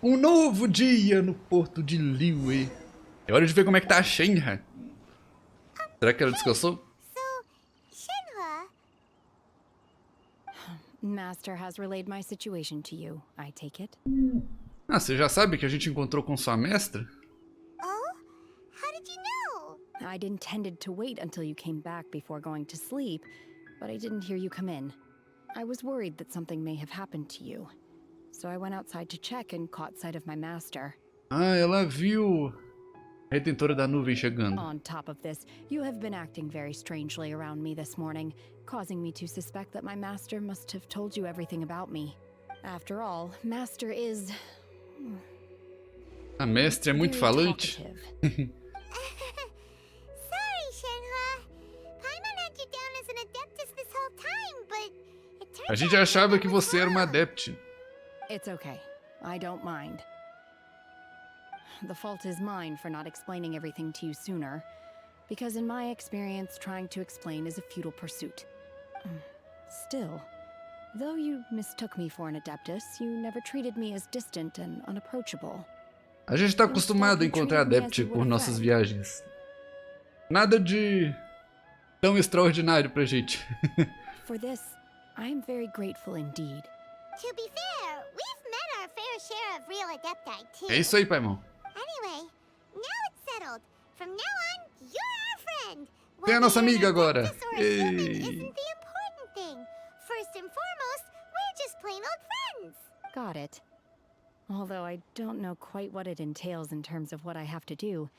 Um novo dia no porto de Liyue. É hora de ver como é que tá a Shenhe. Será que ela descansou? Master has relayed my situation to you, I take it? Ah, você já sabe que a gente encontrou com sua mestra? Oh? How did you know? I'd intended to wait until you came back before going to sleep, but I didn't hear you come in. I was worried that something may have happened to you. So I went outside to check and caught sight of my master. Ah, ela viu a retentora da nuvem chegando. On top of this, you have been acting very strangely around me this morning, causing me to suspect that my master must have told you everything about me. After all, master is... A mestra é muito very falante. talkative. Sorry, Shenhua. Paimon had you down as an adeptus this whole time, but it turns A gente out achava that que was você era uma wrong. adepte. It's okay. I don't mind. The fault is mine for not explaining everything to you sooner, because in my experience, trying to explain is a futile pursuit. Still, though you mistook me for an adeptus, you never treated me as distant and unapproachable. A gente tá acostumado a encontrar adepte por nossas viagens. Nada de tão extraordinário pra gente. For this, I am very grateful indeed. To be fair, we've met our fair share of real adepti too. É isso aí, Paimon. Anyway, now it's settled. From now on, you're our friend. Tem a nossa Whether amiga you're an agora. adeptus or a human Ei. isn't the important thing. First and foremost, we're just plain old friends. Got it. Although I don't know quite what it entails in terms of what I have to do,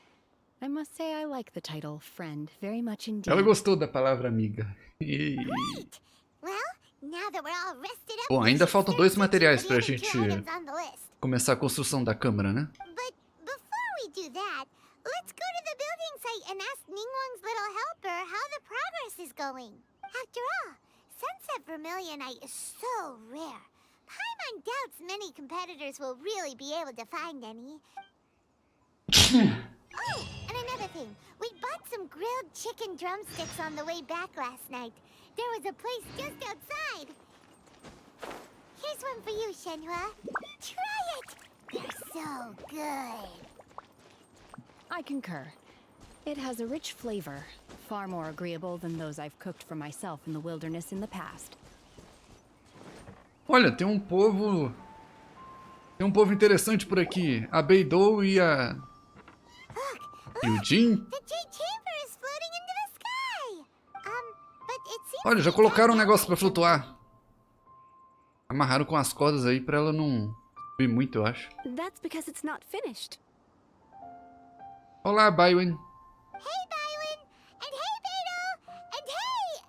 I must say I like the title friend very much indeed. Ela gostou da palavra amiga. Ei. Great. Well, now that we're all rested up, Bom, we ainda should faltam start 2 searching materiais for pra the other gente two items on the list. começar a construção da câmara, né? But before we do that, let's go to the building site and ask Ningguang's little helper how the progress is going. After all, Sunset Vermilionite is so rare. Paimon doubts many competitors will really be able to find any. Oh, and another thing. We bought some grilled chicken drumsticks on the way back last night. There was a place just outside. Here's one for you, Shenhua. Try it! They're so good. I concur. It has a rich flavor, far more agreeable than those I've cooked for myself in the wilderness in the past. Olha, tem um povo interessante por aqui. A Beidou e a... E o Jin? The Jade Chamber is floating into the sky. But it seems Olha, já to be colocaram um dark negócio pra outside. flutuar. Amarraram com as cordas aí pra ela não subir muito, eu acho. That's because it's not finished. Olá, Baiwen. Hey, Bywin! And hey, Beidou! And hey,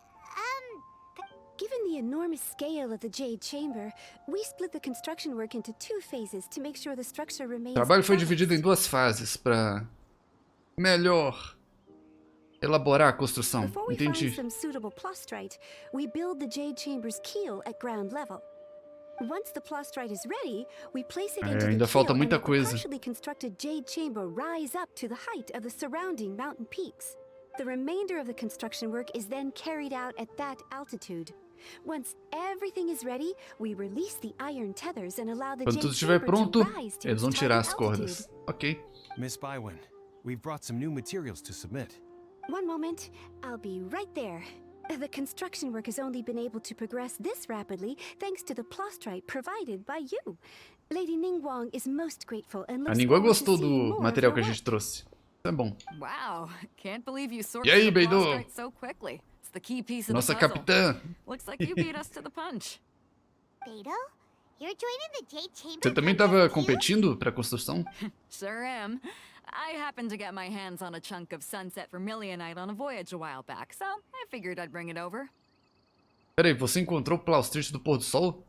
Given the enormous scale of the Jade Chamber, we split the construction work into 2 phases to make sure the structure O remains. trabalho foi balanced. dividido em 2 fases pra melhor elaborar a construção. Before we Entendi. find some suitable plastrite, we build the Jade Chamber's keel at ground level. Once the plastrite is ready, we place it into the ainda falta keel muita and let the coisa. partially constructed Jade Chamber rise up to the height of the surrounding mountain peaks. The remainder of the construction work is then carried out at that altitude. Once everything is ready, we release the iron tethers and allow the Quando Jade tudo estiver Chamber pronto, to rise to eles vão its tirar target as altitude. cordas. Ok. Miss Bywin, we've brought some new materials to submit. One moment, I'll be right there. The construction work has only been able to progress this rapidly thanks to the plastrite provided by you. Lady Ningguang is most grateful and A looks Ningguang forward to gostou seeing do more of material your que a work. gente trouxe. Isso é bom. Wow, can't believe you E sorted aí, the Beidou? plastrite so quickly. It's the key piece of Nossa the puzzle. capitã. Looks like you beat us to the punch. Beidou, you're joining the Jade Chamber. Você também contest estava too? competindo pra construção? Sure am. I happened to get my hands on a chunk of Sunset Vermilionite on a voyage a while back, so I figured I'd bring it over. Peraí, você encontrou o plaustrite do pôr do sol?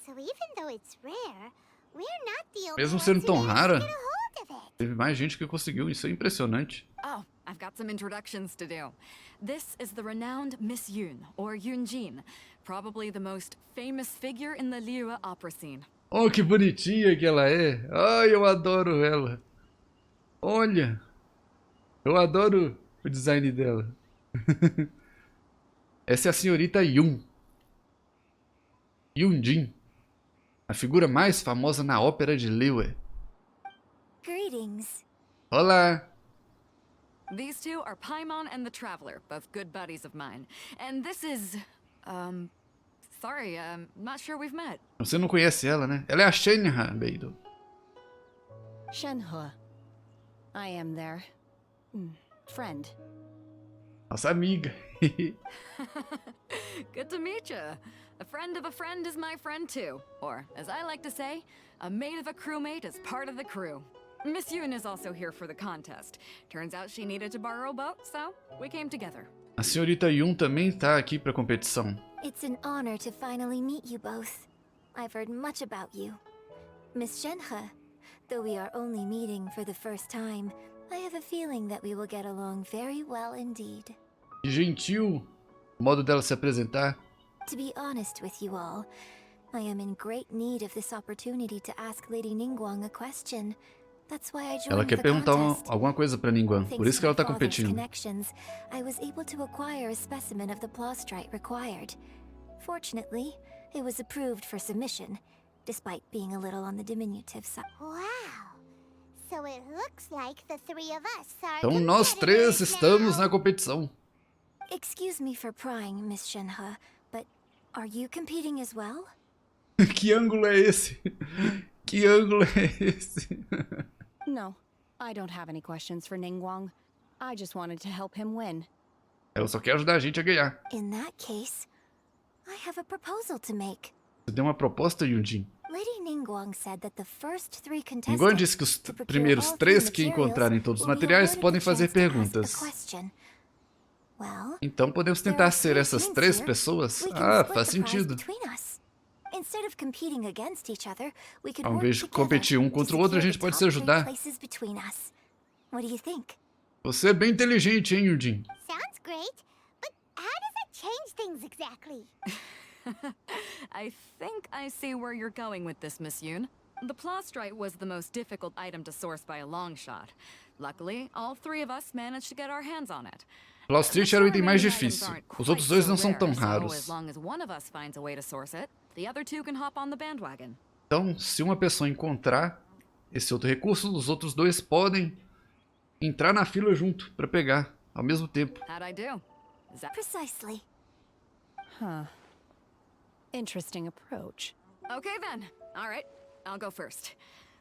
So even though it's rare, we're not the only Mesmo ones sendo who tão managed to rara, get a hold of it. teve mais gente que conseguiu. Isso é impressionante. Oh, I've got some introductions to do. This is the renowned Miss Yoon, or Yoonjin, probably the most famous figure in the Liyue opera scene. Oh, que bonitinha que ela é. Ai, eu adoro ela. Olha. Eu adoro o design dela. Essa é a senhorita Yoon. Yoonjin. A figura mais famosa na ópera de Liyue. Greetings. Olá! These two are Paimon and the Traveler, both good buddies of mine. And this is... sorry, not sure we've met. Você não conhece ela, né? Ela é a Shenha, Beidou. Shenhe. I am their friend. Nossa amiga. Good to meet you. A friend of a friend is my friend too. Or, as I like to say, a mate of a crewmate is part of the crew. Miss Yoon is also here for the contest. Turns out she needed to borrow a boat, so we came together. A senhorita Yun também tá aqui pra competição. It's an honor to finally meet you both. I've heard much about you. Miss Shenhe, though we are only meeting for the first time, I have a feeling that we will get along very well indeed. Que gentil o modo dela se apresentar. To be honest with you all, I am in great need of this opportunity to ask Lady Ningguang a question. That's why I Ela joined quer the perguntar contest. alguma coisa pra Ningguang, por Thanks isso que to ela my tá father's competindo. connections, I was able to acquire a specimen of the plastrite required. Fortunately, it was approved for submission, despite being a little on the diminutive side. Wow. So it looks like the three of us are Então nós três competitors estamos now. na competição. Excuse me for prying, Miss Shenhe, but are you competing as well? Que ângulo é esse? Que ângulo é esse? No, I don't have any questions for Ningguang. I just wanted to help him win. Ela só quer ajudar a gente a ganhar. In that case, I have a proposal to make. Você deu uma proposta, Yunjin? Lady Ningguang said that the first three Ningguang contestants disse que os to procure primeiros all três three que materials encontrarem todos os will be materiais awarded podem the fazer chance to ask a perguntas. question. Well, Então podemos there tentar are ser three essas teams três here. pessoas? We can Ah, split faz the prize sentido. between us. Instead of competing against each other, we could Ao work invés de together competir um to contra o outro, a secure gente the pode se top three ajudar. places between us. What do you think? Você é bem inteligente, hein, Yunjin? Sounds great, but how does it change things exactly? I think I see where you're going with this, Miss Yoon. The plastrite was the most difficult item to source by a long shot. Luckily, all three of us managed to get our hands on it. Plastrite era o item mais difícil. Os outros dois não são tão As raros. long as one of us finds a way to source it, the other two can hop on the bandwagon. Então, se uma pessoa encontrar esse outro recurso, os outros dois podem entrar na fila junto para pegar ao mesmo tempo. How'd I do? Is that Precisely. Huh. Interesting approach. okay then? All right, I'll go first.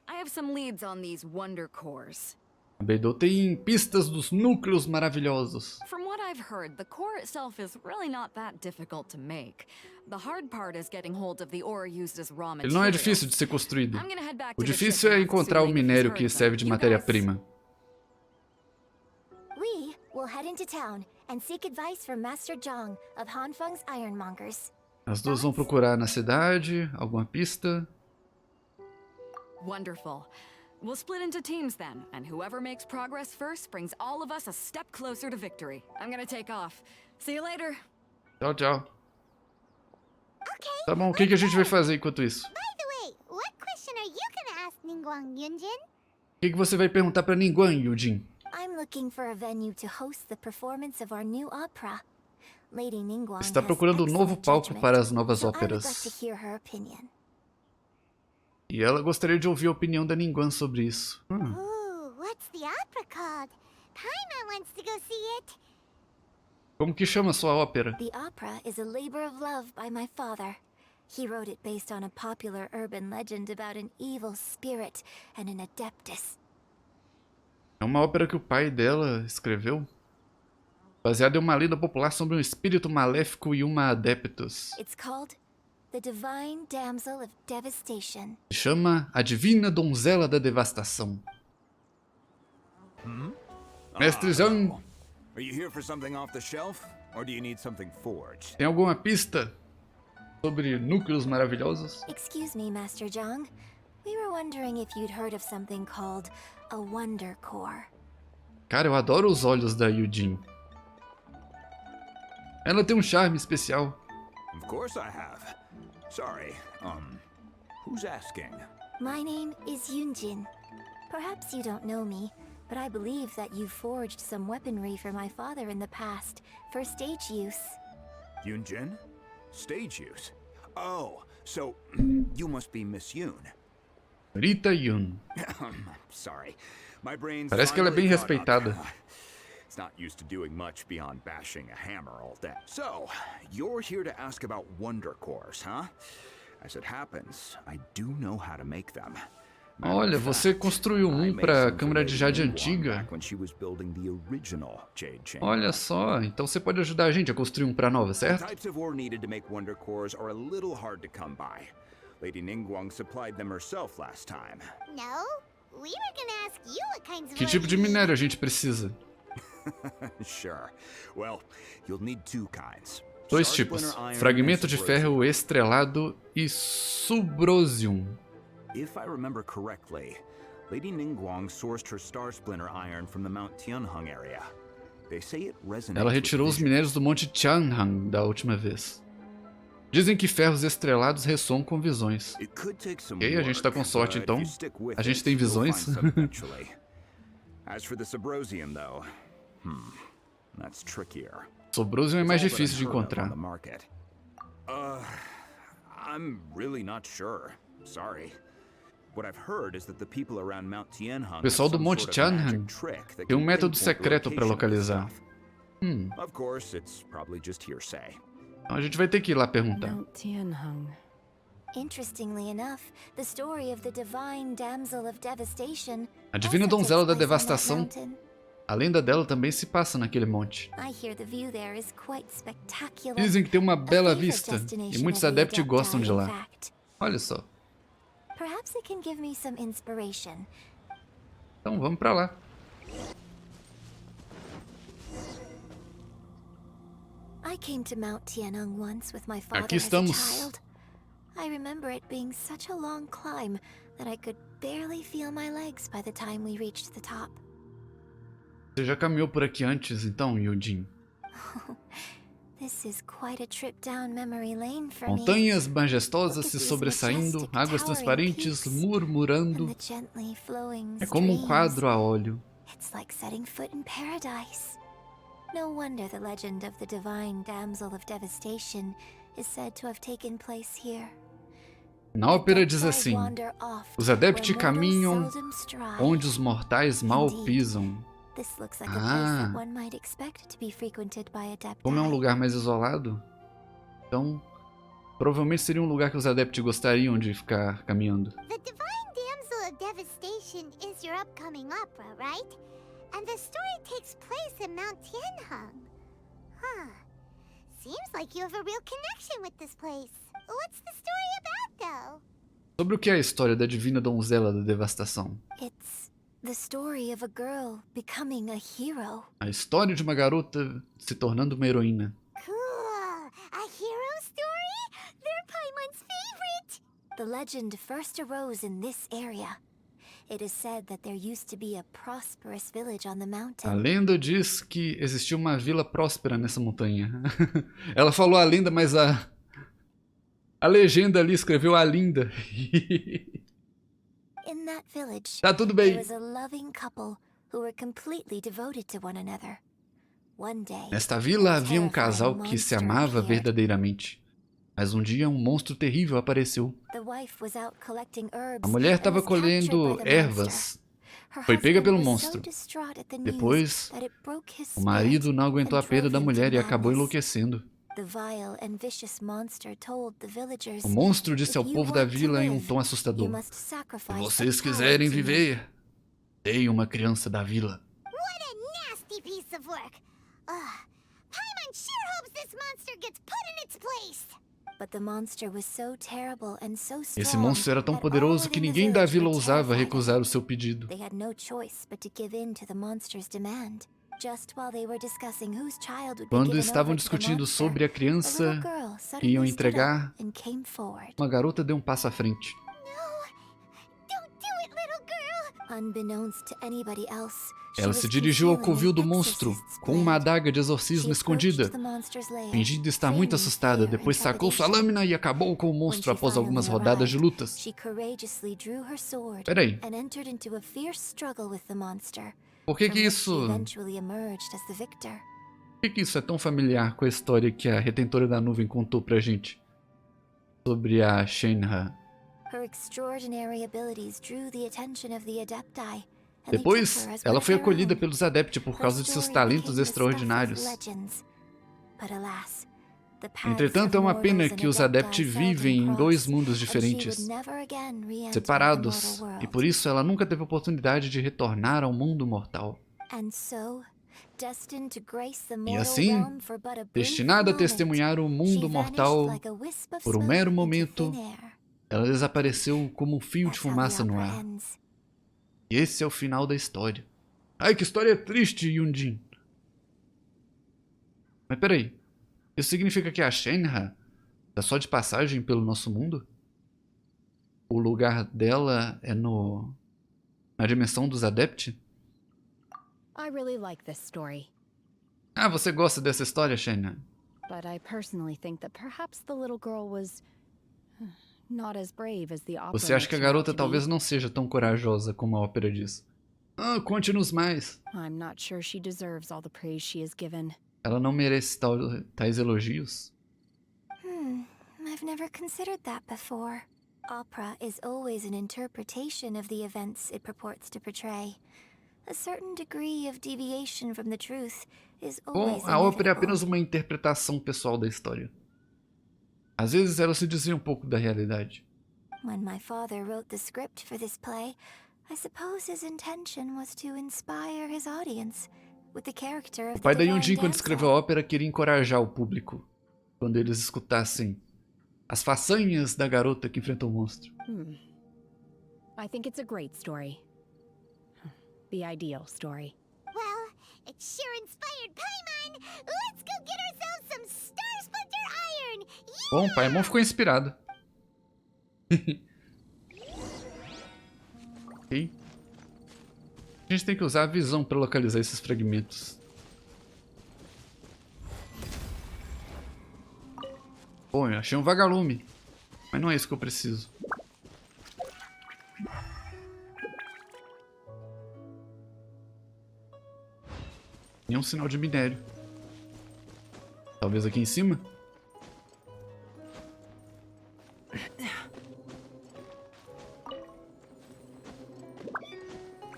I have some leads on these wonder cores. A Beidou tem pistas dos núcleos maravilhosos. From what I've heard, the core itself is really not that difficult to make. The hard part is getting hold of the ore used as raw Ele não é materials. difícil de ser construído. I'm gonna head back O to the difícil ship é and ask encontrar o Suling if he's minério heard que of them. serve de You matéria-prima. We will head into town and seek advice from Master Zhang of Hanfeng's Ironmongers. As duas vão procurar na cidade alguma pista. Wonderful. We'll split into teams then, and whoever makes progress first brings all of us a step closer to victory. I'm gonna take off. See you later. Tchau, tchau. Okay. Tá bom, o que a gente vai fazer enquanto isso? By the way, what question are you gonna ask Ningguang Yunjin? O que você vai perguntar pra Ningguang, Yujin? I'm looking for a venue to host the performance of our new opera. Lady Ningguang Está has procurando um novo excellent palco judgment, para as novas so I would like óperas. to hear her opinion. E ela gostaria de ouvir a opinião da Ningguang sobre isso. Ooh, what's the opera called? Paimon wants to go see it. Como que chama a sua ópera? The opera is a labor of love by my father. He wrote it based on a popular urban legend about an evil spirit and an adeptus. É uma ópera que o pai dela escreveu, baseada em uma lenda popular sobre um espírito maléfico e uma adeptus. It's called The Divine Damsel of Devastation. Se chama A Divina Donzela da Devastação. Mestre Zhang, Are you here for something off the shelf, or do you need something forged? tem alguma pista sobre núcleos maravilhosos? Excuse me, Master Zhang. We were wondering if you'd heard of something called a Wonder Core. Cara, eu adoro os olhos da Yujin. Ela tem um charme especial. Of course I have. Sorry, who's asking? My name is Yunjin. Perhaps you don't know me, but I believe that you forged some weaponry for my father in the past for stage use. Yunjin? Stage use? Oh, So, you must be Miss Yoon. Rita Yun. Sorry. My brain's Parece que ela é bem finally caught respeitada. up. It's not used to doing much beyond bashing a hammer all day. So, you're here to ask about wonder cores, huh? As it happens, I do know how to make them. Olha, você construiu um para a câmera de Jade antiga. Olha só, então você pode ajudar a gente a construir um para nova, certo? Que tipo de minério a gente precisa? Dois tipos: fragmento de ferro estrelado e subrosium. If I remember correctly, Lady Ningguang sourced her star splinter iron from the Mount Tianheng area. They say it resonates. Ela retirou os minérios do Monte Tianheng da última vez. Dizem que ferros estrelados ressoam com visões. Ok, a gente tá com sorte então. A gente tem visões. As for the subrosium though, that's trickier. Subrosium é mais difícil de encontrar. I'm really not sure. Sorry. O pessoal do Monte Tianheng tem um método secreto para localizar. Então a gente vai ter que ir lá perguntar. A divina donzela da devastação, a lenda dela também se passa naquele monte. Dizem que tem uma bela vista e muitos adeptos gostam de lá. Olha só. Então vamos pra lá. Aqui estamos. I remember it being such a long climb that I could barely feel my legs by the time we reached the top. Você já caminhou por aqui antes, então, Yujin? This is quite a trip down memory lane for me. Montanhas majestosas se sobressaindo, águas transparentes murmurando. É como um quadro a óleo. It's like setting foot in paradise. No wonder the legend of the divine damsel of devastation is said to have taken place here. Na ópera diz assim: os adeptos caminham onde os mortais mal pisam. Como é um lugar mais isolado, então provavelmente seria um lugar que os adeptos gostariam de ficar caminhando. The Divine Damsel of Devastation is your upcoming opera, right? And the story takes place in Mount Tianheng. Huh. Seems like you have a real connection with this place. What's the story about, though? Sobre o que é a história da divina donzela da devastação? It's the story of a girl becoming a hero. A história de uma garota se tornando uma heroína. Cool! A hero story? They're Paimon's favorite! The legend first arose in this area. It is said that there used to be a prosperous village on the mountain. A lenda diz que existia uma vila próspera nessa montanha. Ela falou a lenda, mas a legenda ali escreveu a linda. In that village, tá tudo bem. there was a loving couple who were completely devoted to one another. One day, Nesta vila havia um casal que se amava verdadeiramente. Mas um dia um monstro terrível apareceu. the wife was out collecting herbs A mulher and estava was captured colhendo by the ervas. monster. Her Foi pega husband pelo was so monstro. distraught at the news Depois, that it broke his o marido não aguentou a and perda drove da him mulher to e acabou madness. enlouquecendo. The vile and vicious monster told the villagers, O monstro disse ao "If you povo da want to vila em um live, tom you assustador: must sacrifice se a vocês child quiserem to me." viver, deem uma criança da vila. What a nasty piece of work! Paimon sure hopes this monster gets put in its place. But the monster was so terrible and so strong. Esse monstro era tão that poderoso all que within the ninguém da village vila were ousava terrified of recusar it. o seu pedido. They had no choice but to give in to the monster's demand. Just while they were discussing whose child would be Quando given estavam over to the discutindo monster, sobre a a criança little girl que iam suddenly stood entregar, up and came forward. uma garota deu um passo à frente. Don't do it, little girl! Unbeknownst to anybody else, Ela se dirigiu ao covil do monstro com uma adaga de exorcismo escondida. Fingindo estar muito assustada, depois sacou sua lâmina e acabou com o monstro após algumas rodadas de lutas. Peraí, por que isso é tão familiar com a história que a Retentora da Nuvem contou pra gente? sobre a Shenhe. Her extraordinary abilities drew the attention of the Adepti, and they took Depois, her as one ela of foi their acolhida own. pelos Adepti por Her causa de seus story talentos became the stuff of extraordinários. legends. But alas, the paths Entretanto, é of uma pena mortals and que os Adepti Adepti seldom vivem em dois cross, mundos and she diferentes, would never again re-enter the separados, mortal e world. por isso ela nunca teve oportunidade de retornar ao mundo mortal. And so, destined to grace the E mortal assim, realm for but a brief destinada a moment, testemunhar o she mundo vanished mortal like a wisp of por um smoke mero into momento, thin air. ela desapareceu como um fio de That's how the fumaça no opera ar. ends. E esse é o final da história. Ai, que história triste, Yunjin. Mas peraí, isso significa que a Shenhe tá só de passagem pelo nosso mundo? O lugar dela é na dimensão dos Adepti? I really like this story, Ah, você gosta dessa história, Shenhe? but I personally think that perhaps the little girl was not as brave as the opera Você acha que a makes her out garota to be. talvez não seja tão corajosa como a ópera diz? Ah, conte-nos mais. I'm not sure she deserves all the praise she is given. Ela não merece tais elogios? I've never considered that before. Opera is always an interpretation of the events it purports to portray. A certain degree of deviation from the truth is Bom, always a ópera é inevitable. apenas uma interpretação pessoal da história. Às vezes ela se desvia um pouco da realidade. When my father wrote the script for this play, I suppose his intention was to inspire his audience with the character of O pai the da divine Yunjin, quando escreveu a damsel. ópera, queria encorajar o público quando eles escutassem as façanhas da garota que enfrentou o monstro. I think it's a great story. The ideal story. Well, it sure inspired Paimon. Let's go get ourselves some Star Splinter Iron. Bom, o Paimon ficou inspirado. Ok. A gente tem que usar a visão para localizar esses fragmentos. Bom, eu achei um vagalume. Mas não é isso que eu preciso. Nenhum sinal de minério. Talvez aqui em cima?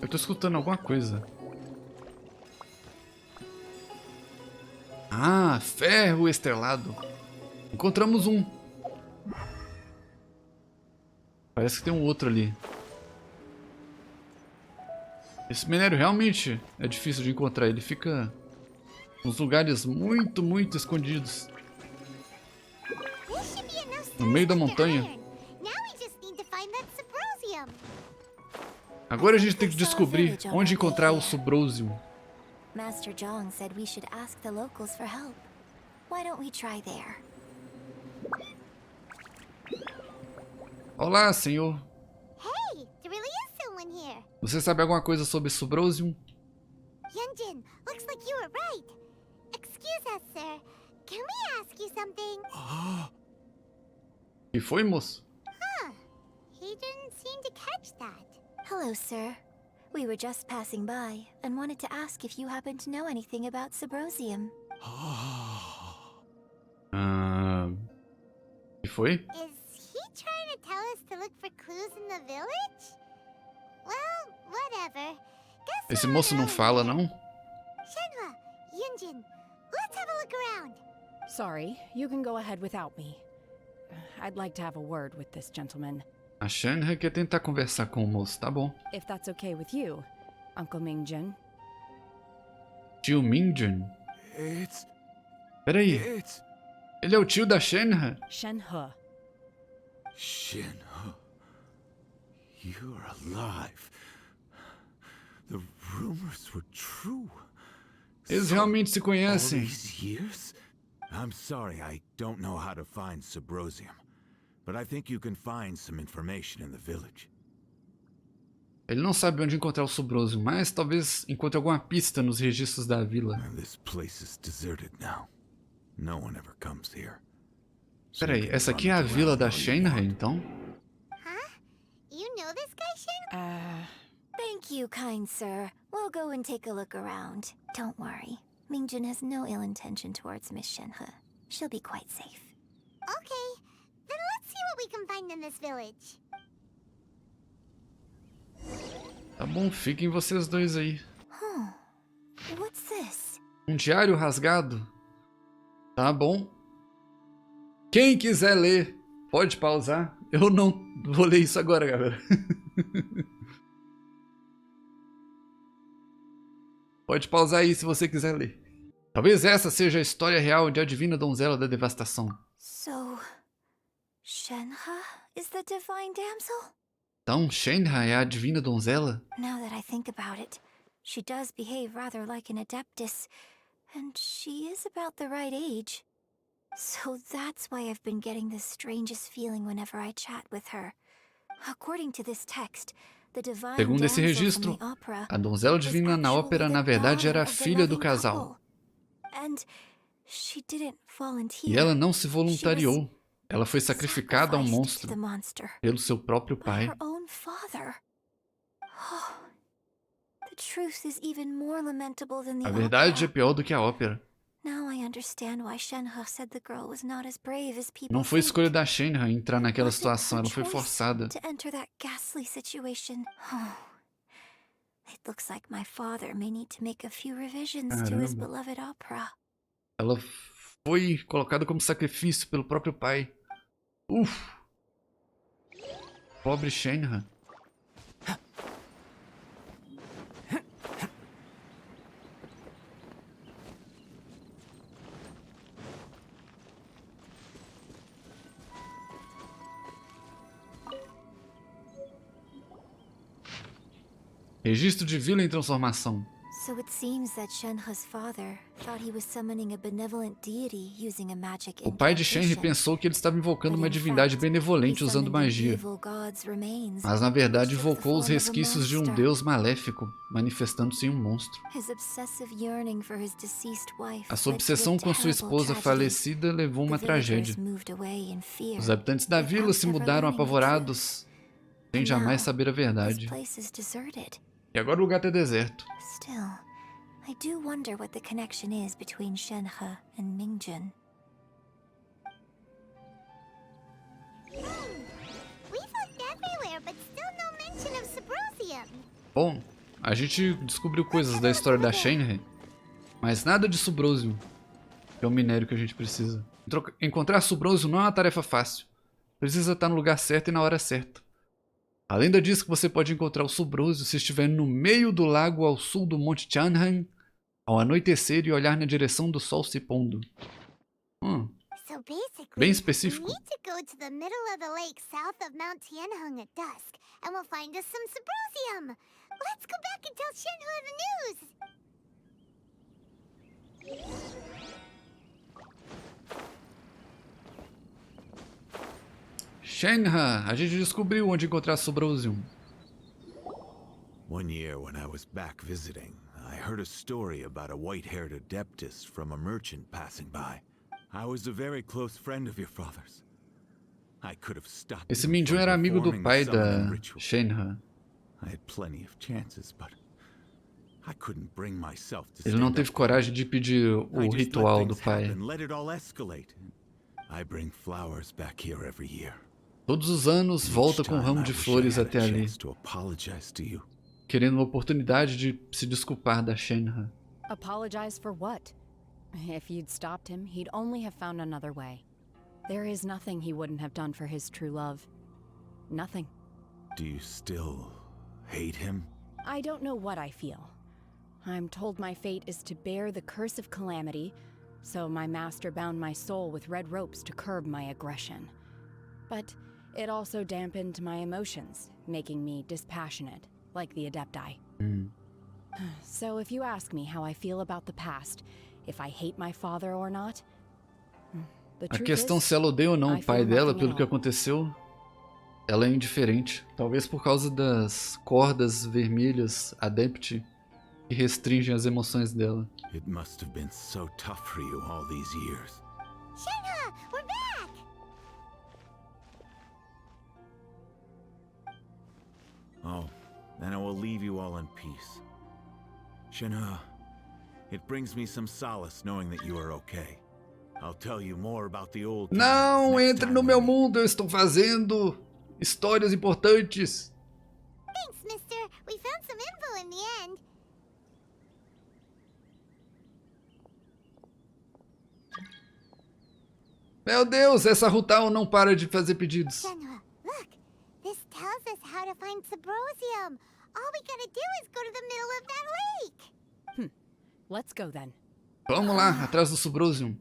Eu tô escutando alguma coisa. Ah, ferro estrelado. Encontramos um. Parece que tem um outro ali. Esse minério realmente é difícil de encontrar. Ele fica nos lugares muito, muito escondidos. This should be enough Star No meio da Splinter montanha. Iron. Now we just need to find that Subrosium. Agora a gente tem que descobrir onde encontrar o Subrosium. Master Zhong said we should ask the locals for help. Why don't we try there? Olá, senhor. Hey, there really is someone here. Você sabe alguma coisa sobre Subrosium? Yunjin, looks like you were right. Excuse us, sir. Can we ask you something? Que foi, moço? He didn't seem to catch that. Hello, sir. We were just passing by and wanted to ask if you happen to know anything about Subrosium. Que foi? Is he trying to tell us to look for clues in the village? Well, whatever. Guess Esse we're moço on não our way fala, then. não? Shenhua, Yunjin, let's have a look around. Sorry, you can go ahead without me. I'd like to have a word with this gentleman. A Shenhe quer tentar conversar com o moço, tá bom. If that's okay with you, Uncle Mingjin. Tio Mingjin? It's... Peraí, It's... ele é o tio da Shenhe? Shenhe. Shinho. You're alive. The rumors were true. Eles realmente se All conhecem. these years? I'm sorry, I don't know how to find Subrosium. But I think you can find some information in the village. Ele não sabe onde encontrar o Subrosium, mas talvez encontre alguma pista nos registros da vila. And this place is deserted now. No one ever comes here. So you Peraí, can essa aqui é a rummage vila around da all you Shenhe, want. então? Huh? You know this guy, Shen? Thank you, kind sir. We'll go and take a look around. Don't worry. Mingjin has no ill intention towards Miss Shenhe. She'll be quite safe. Okay, then let's see we can find in this village. Tá bom, fiquem vocês dois aí. What's this? Um diário rasgado? Tá bom. Quem quiser ler, pode pausar. Eu não vou ler isso agora, galera. Pode pausar aí se você quiser ler. Talvez essa seja a história real de A Divina Donzela da Devastação. So, Shenhe is the divine damsel? Então, Shenhe é a Divina Donzela? Now that I think about it, she does behave rather like an adeptus, and she is about the right age. So that's why I've been getting the strangest feeling whenever I chat with her. According to this text, the divine Segundo esse damsel registro, from the opera a donzela divina na ópera na verdade era a filha do casal. And she didn't volunteer. E ela não se voluntariou. Ela foi sacrificada a um monstro pelo seu próprio pai. Her own father. Oh, the truth is even more lamentable than the A verdade é opera. pior do que a ópera. Now I understand why Shenhe said the girl was not as brave as people Não foi think. escolha da Shenhe entrar naquela Wasn't situação, her ela foi choice forçada. to enter that ghastly situation. Oh, it looks like my father may need to make a few revisions to his Caramba. beloved opera. Ela foi colocada como sacrifício pelo próprio pai. Pobre Shenhe. Registro de vila em transformação. So it seems that Shenhe's father thought he was summoning a benevolent deity using a magic O pai de Shenhe incantation. pensou que ele estava invocando uma divindade benevolente usando magia. Mas na verdade invocou os resquícios de um deus maléfico, manifestando-se em um monstro. A sua obsessão com sua esposa falecida levou a uma tragédia. Os habitantes da vila se mudaram apavorados, sem jamais saber a verdade. E agora o lugar está deserto. Still, I do wonder what the connection is between Shenhe and Mingjun. We've looked everywhere, but still no mention of Subrosium. Bom, a gente descobriu coisas da história da Shenhe, mas nada de Subrosium, que é o minério que a gente precisa. Encontrar Subrosium não é uma tarefa fácil. Precisa estar no lugar certo e na hora certa. A lenda diz que você pode encontrar o Subrosium se estiver no meio do lago ao sul do Monte Tianhan, ao anoitecer e olhar na direção do sol se pondo. So basically, Bem específico. we need to go to the middle of the lake south of Mount Tianheng at dusk, and we'll find us some Subrosium. Let's go back and tell Shenhe the news. Shenhe, a gente descobriu onde encontrar Subrosium. One year when I was back visiting, I heard a story about a white-haired adeptus from a merchant passing by. I was a very close friend of your father's. I could have stopped Esse him Mingjun from era amigo do performing pai the da summoning ritual. Shenhe. I had plenty of chances, but I couldn't bring myself to Ele não stand teve up. coragem de pedir I o just let ritual do things pai. happen, let it all escalate. I bring flowers back here every year. Todos os anos volta com um ramo de flores até ali, querendo uma oportunidade de se desculpar da Shenhe. Apologize for what? If you'd stopped him, he'd only have found another way. There is nothing he wouldn't have done for his true love. Nothing. Do you still hate him? I don't know what I feel. I'm told my fate is to bear the curse of calamity, so my master bound my soul with red ropes to curb my aggression. But it also dampened my emotions, making me dispassionate, like the Adepti. So if you ask me how I feel about the past, if I hate my father or not, the A truth questão is, se ela odeia ou não I o pai feel dela nothing pelo at que all. aconteceu, ela é indiferente. Talvez por causa das cordas vermelhas Adept que restringem as emoções dela. It must have been so tough for you all these years. Shenhe, we're back! Oh, then I will leave you all in peace. Shenhe, it brings me some solace knowing that you are okay. I'll tell you more about the old Não, times next entre time no we meu meet. mundo, eu estou fazendo histórias importantes. Thanks, mister. We found some info in the end. Meu Deus, essa Rutal não para de fazer pedidos. Shenhua, look. This tells us how to find Subrosium. All we gotta do is go to the middle of that lake. Let's go then. Vamos lá, atrás do Subrosium.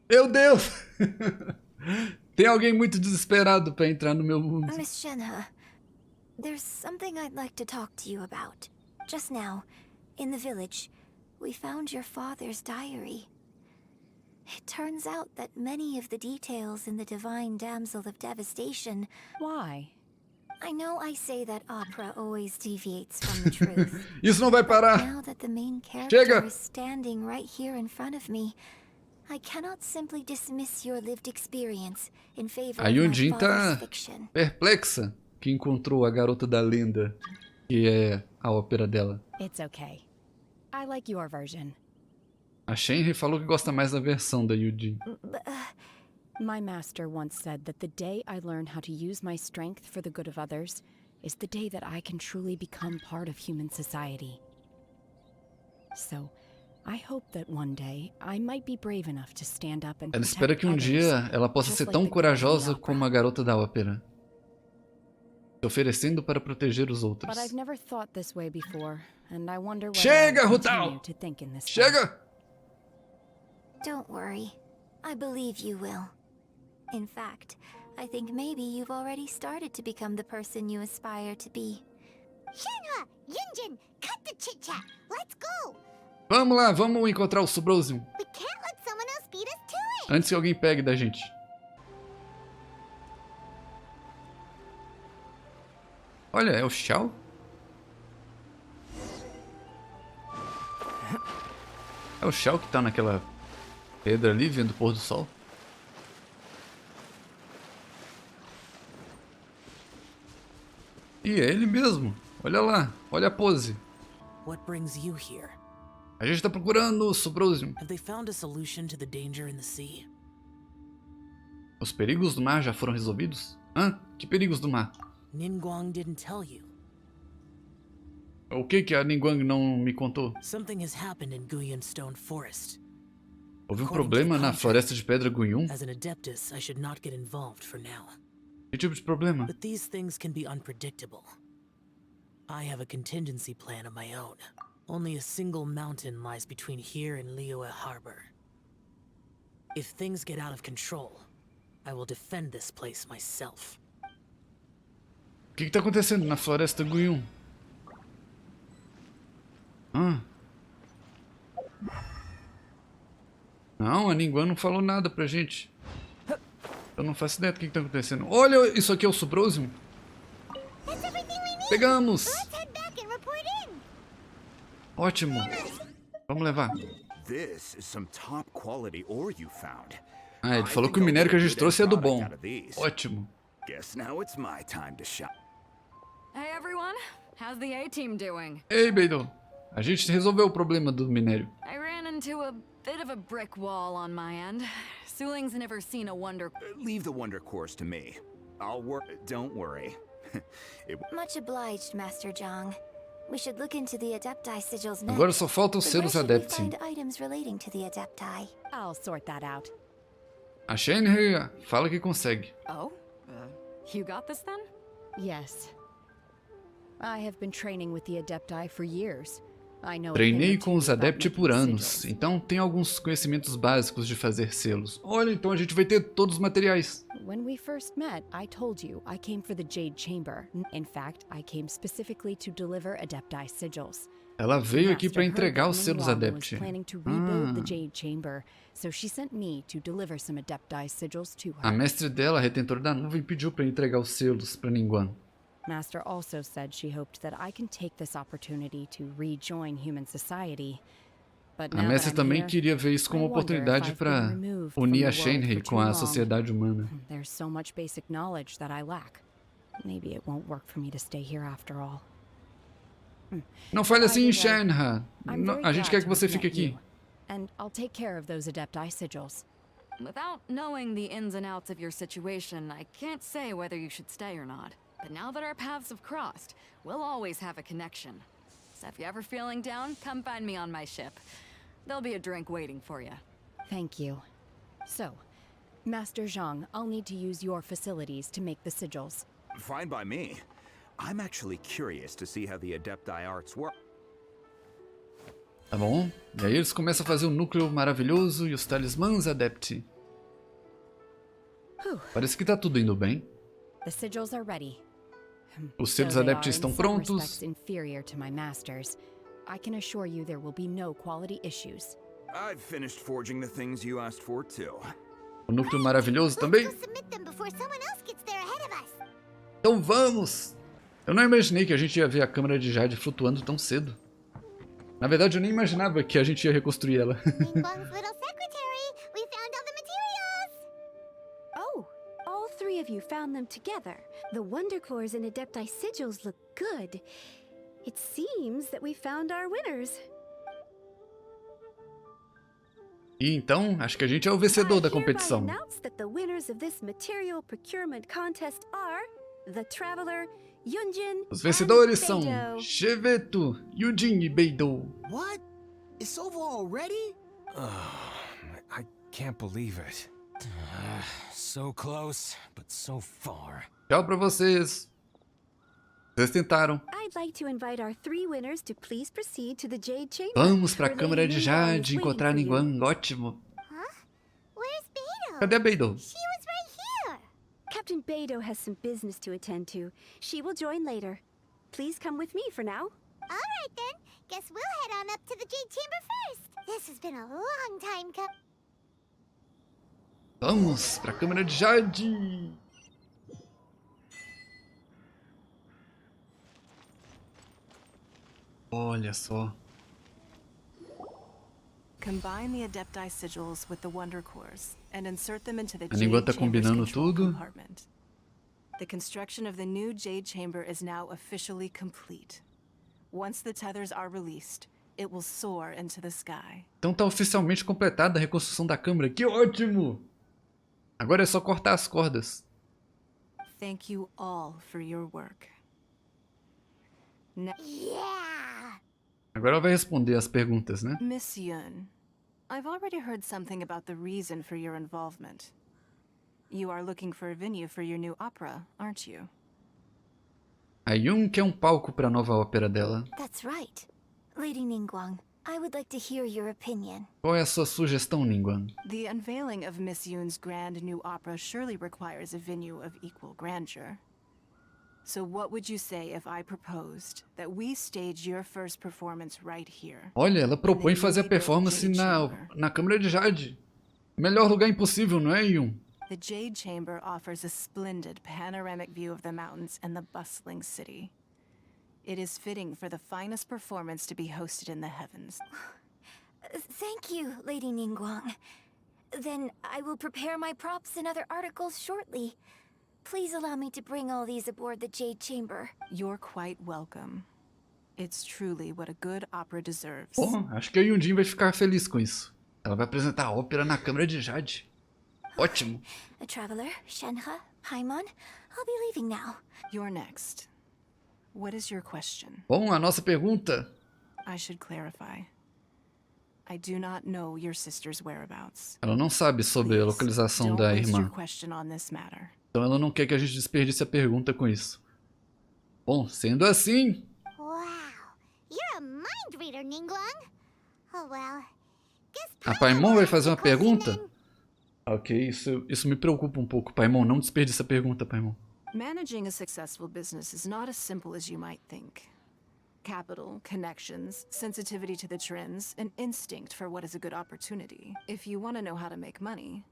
Meu Deus! Tem alguém muito desesperado para entrar no meu mundo. Miss Shenhe, there's something I'd like to talk to you about. Just now, in the village, we found your father's diary. It turns out that many of the details in the Divine Damsel of Devastation... Why? I know I say that opera always deviates from the truth. Isso não vai parar. Now that the main character Chega. is standing right here in front of me, I cannot simply dismiss your lived experience in favor A of my Yunjin father's tá fiction. perplexa que encontrou a garota da lenda, que é a ópera dela. It's okay. I like your version. A Shenhe falou que gosta mais da versão da Yunjin. My master once said that the day I learn how to use my strength for the good of others is the day that I can truly become part of human society. So, I hope that one day I might be brave enough to stand up and Ela espera que um dia ela possa ser tão corajosa como a garota da ópera, se oferecendo para proteger os outros. But I've never thought this way before, and I wonder whether Chega, I'll Rutal! continue to think in this way. Chega! Don't worry. I believe you will. In fact, I think maybe you've already started to become the person you aspire to be. Shenhua, Yunjin, cut the chit-chat. Let's go. Vamos lá, vamos encontrar o Subrosium We can't let someone else beat us to it. antes que alguém pegue da gente. Olha, é o Shao? É o Shao que tá naquela pedra ali, vendo o pôr do sol? E é ele mesmo. Olha lá, olha a pose. What brings you here? A gente tá procurando o Subrosium. Have they found a solution to the danger in the sea? Os perigos do mar já foram resolvidos? Hã? Que perigos do mar? Ningguang didn't tell you. O que a Ningguang não me contou? Something has happened in Guyan Stone Forest. Houve um problema na floresta de pedra Guiyun? As an adeptus, I should not get involved for now. Que tipo de problema? But these things can be unpredictable. I have a contingency plan of my own. Only a single mountain lies between here and Liyue Harbor. If things get out of control, I will defend this place myself. O que tá acontecendo na floresta Guiyun? Não, a Ningguang não falou nada pra gente. Eu não faço ideia do que tá acontecendo. Olha, isso aqui é o Subrosium. That's everything we need. Pegamos! Let's head back and report in. Ótimo. Vamos levar. This is some top quality ore you found. Ah, ele I falou think que o I'll minério que a get a gente good trouxe é do product bom. out of these. Ótimo. Guess now it's my time to shine. Hey everyone, how's the A-team doing? Ei, Beidou. A gente resolveu o problema do minério. I ran into a bit of a brick wall on my end. Suling's never seen a wonder. Leave the wonder course to me. I'll work. Don't worry. Much obliged, Master Zhang. We should look into the Adepti sigils next. Agora só faltam os But where selos should we Adepti. find items relating to the Adepti? I'll sort that out. A Shenhe fala que consegue. Oh? You got this then? Yes. I have been training with the Adepti for years. I know a Treinei thing or com os two about Adepti por making anos, sigils. então tem alguns conhecimentos básicos de fazer selos. Olha, então a gente vai ter todos os materiais. When we first met, I told you I came for the Jade Chamber. In fact, I came specifically to deliver Adepti sigils. Ela veio aqui Master para heard entregar that os selos Ningguang was Adepti. planning to rebuild the Jade Chamber, so she sent me to deliver some Adepti sigils to A her. mestre dela, a retentora da nuvem, pediu para entregar os selos para Ningguang. Master also said she hoped that I can take this opportunity to rejoin human society. But A now that mestre I'm também here, queria ver isso como I wonder oportunidade if I've para been removed unir from a the world Shenhe for com too a long. sociedade humana. There's so much basic knowledge that I lack. Maybe it won't work for me to stay here after all. Não fale assim, By the way, Shenhe. I'm very A gente glad quer to que você have fique met aqui. you. and I'll take care of those Adepti sigils. Without knowing the ins and outs of your situation, I can't say whether you should stay or not. But now that our paths have crossed, we'll always have a connection. So if you're ever feeling down, come find me on my ship. There'll be a drink waiting for you. Thank you. So, Master Zhang, I'll need to use your facilities to make the sigils. Fine by me. I'm actually curious to see how the Adepti arts work. Tá bom. E aí eles começam a fazer o núcleo maravilhoso e os talismãs Adepti. Parece que tá tudo indo bem. The sigils are ready. Os selos Adepti estão prontos. Inferior to my masters. I can assure you there will be no quality issues. I've finished forging the things you asked for too. O núcleo maravilhoso também. Então vamos! Eu não imaginei que a gente ia ver a câmara de Jade flutuando tão cedo. Na verdade, eu nem imaginava que a gente ia reconstruir ela. Oh, all three of you found them together. The Wonder Cores and Adepti sigils look good. It seems that we found our winners. E então, acho que a gente é o vencedor da competição. The winners of this material procurement contest are the Traveler, Yunjin, Os vencedores são Gevtu, Yujin e Beidou. What? It's over already? I can't believe it. So close, but so far. Tchau pra vocês. Vocês tentaram. I'd like to invite our three winners to please proceed to the Jade Chamber. Vamos pra câmara de Jade encontrar a Ningguang. Ótimo. Cadê a Beidou? Captain Beidou has some business to attend to. She will join later. Please come with me for now. All right then. Guess we'll head on up to the Jade Chamber first. This has been a long time coming. Vamos pra câmara de Jade. Olha só. Combine the Adepti sigils with the Wonder Cores and insert them into the A Ningguang tá Jade Chamber's combinando control tudo. compartment. The construction of the new Jade Chamber is now officially complete. Once the tethers are released, it will soar into the sky. Então tá oficialmente completada a reconstrução da câmara. Que ótimo! Agora é só cortar as cordas. Thank you all for your work. Yeah! Agora ela vai responder as perguntas, né? Miss Yun, I've already heard something about the reason for your involvement. You are looking for a venue for your new opera, aren't you? A Yun quer um palco para a nova ópera dela. That's right. Lady Ningguang, I would like to hear your opinion. Qual é a sua sugestão, Ningguang? The unveiling of Miss Yun's grand new opera surely requires a venue of equal grandeur. So what would you say if I proposed that we stage your first performance right here? Olha, ela propõe fazer a performance na câmara de Jade. Melhor lugar impossível, não é, Yun? The Jade Chamber offers a splendid panoramic view of the mountains and the bustling city. It is fitting for the finest performance to be hosted in the heavens. Thank you, Lady Ningguang. Then I will prepare my props and other articles shortly. Please allow me to bring all these aboard the Jade Chamber. You're quite welcome. It's truly what a good opera deserves. Bom, acho que a Yunjin vai ficar feliz com isso. Ela vai apresentar a ópera na câmara de Jade. Ótimo. A traveler, Shenhe, Paimon, I'll be leaving now. You're next. What is your question? Bom, a nossa pergunta. I should clarify. I do not know your sister's whereabouts. Ela não sabe sobre a localização da irmã. Então ela não quer que a gente desperdice a pergunta com isso. Bom, sendo assim... Wow, you're a mind reader, Ningguang. Oh well. A Paimon vai fazer uma pergunta? Ok, isso me preocupa um pouco. Paimon, não desperdice a pergunta, Paimon. Managing a successful business is not as simple as you might think. Capital, connections, sensitivity to the trends, and instinct for what is a good opportunity. If you want to know how to make money,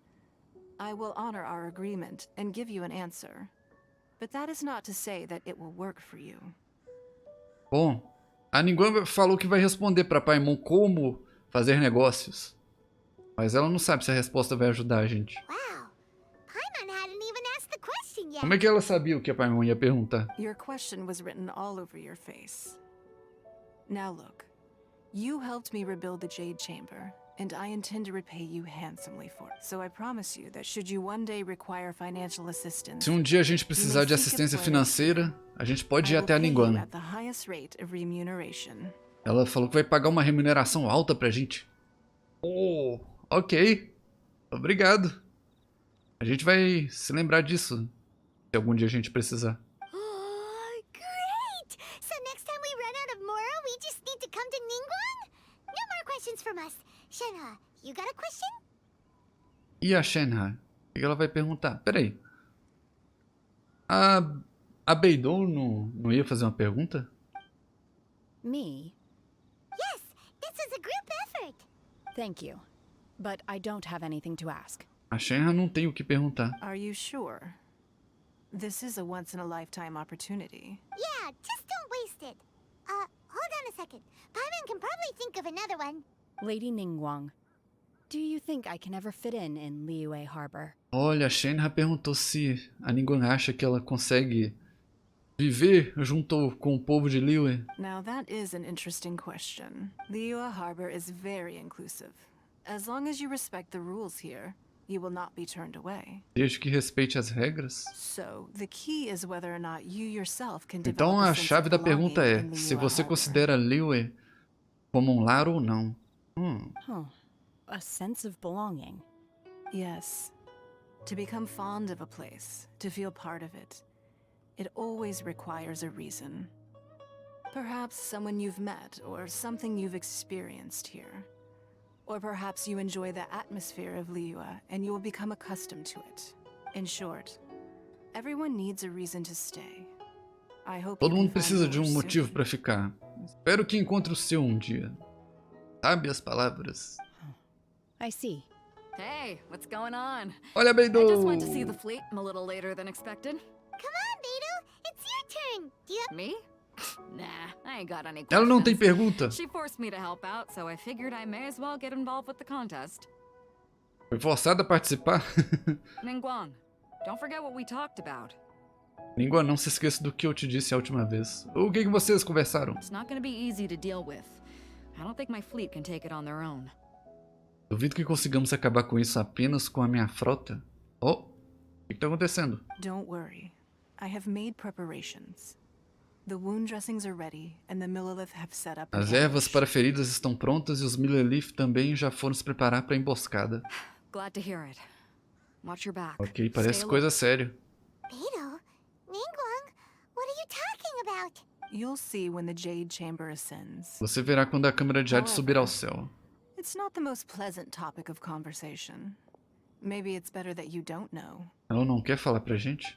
I will honor our agreement and give you an answer. But that is not to say that it will work for you. Bom, a Ningguang falou que vai responder para Paimon como fazer negócios. Mas ela não sabe se a resposta vai ajudar a gente. Wow. Paimon hadn't even asked the question yet. Como é que ela sabia o que a Paimon ia perguntar? Your question was written all over your face. Now look, you helped me rebuild the Jade Chamber, and I intend to repay you handsomely for it. So I promise you that should you one day require financial assistance, Se um dia a gente precisar de assistência financeira, a gente pode ir até a Ningguang. at the highest rate of remuneration. Ela falou que vai pagar uma remuneração alta pra gente. Oh, ok. Obrigado. A gente vai se lembrar disso, se algum dia a gente precisar. Oh, great! So next time we run out of Moro, we just need to come to Ningguang? No more questions from us. Shenhe, you got a question? E a Shenhe? O que ela vai perguntar? Peraí. A Beidou não ia fazer uma pergunta? Me? Yes, this is a group effort. Thank you. But I don't have anything to ask. A Shenhe não tem o que perguntar. Are you sure? This is a once-in-a-lifetime opportunity. Yeah, just don't waste it. Hold on a second. Paimon can probably think of another one. Lady Ningguang, do you think I can ever fit in Liyue Harbor? Olha, a Shenhe perguntou se a Ningguang acha que ela consegue viver junto com o povo de Liyue. Now that is an interesting question. Liyue Harbor is very inclusive. As long as you respect the rules here, you will not be turned away. Desde que respeite as regras. So, the key is whether or not you yourself can Então develop a a sense chave of da belonging pergunta in é se Liyue você Harbor. considera Liyue como um lar ou não. Huh. A sense of belonging. Yes. To become fond of a place, to feel part of it, it always requires a reason. Perhaps someone you've met, or something you've experienced here. Or perhaps you enjoy the atmosphere of Liyue, and you will become accustomed to it. In short, everyone needs a reason to stay. I hope Todo you mundo can find precisa de yours motivo soon. pra ficar. Espero que encontre o seu um dia. Sabe as palavras? I see. Hey, what's going on? Olha, I just went to Beidou! see the fleet a little later than expected. Come on, Beidou, it's your turn. Do you have... Me? Nah, I ain't got any Ela não tem questions. pergunta. She forced me to help out, so I figured I may as well get involved with the contest. Foi forçada a participar? Ningguang, don't forget what we talked about. Língua, não se esqueça do que eu te disse a última vez. O que vocês conversaram? It's not gonna be easy to deal with. I don't think my fleet can take it on their own. Duvido que consigamos acabar com isso apenas com a minha frota. Oh, o que tá acontecendo? Don't worry. I have made preparations. The wound dressings are ready, and the Millelith have set up an As ervas ambush. para feridas estão prontas e os Millelith também já foram se preparar para a emboscada. Glad to hear it. Watch your back. Ok, parece Stay coisa séria. Beidou? Ningguang? What are you talking about? You'll see when the Jade Chamber ascends. Você verá quando a câmara de Jade subir ao céu. It's not the most pleasant topic of conversation. Maybe it's better that you don't know. Ela não quer falar pra gente?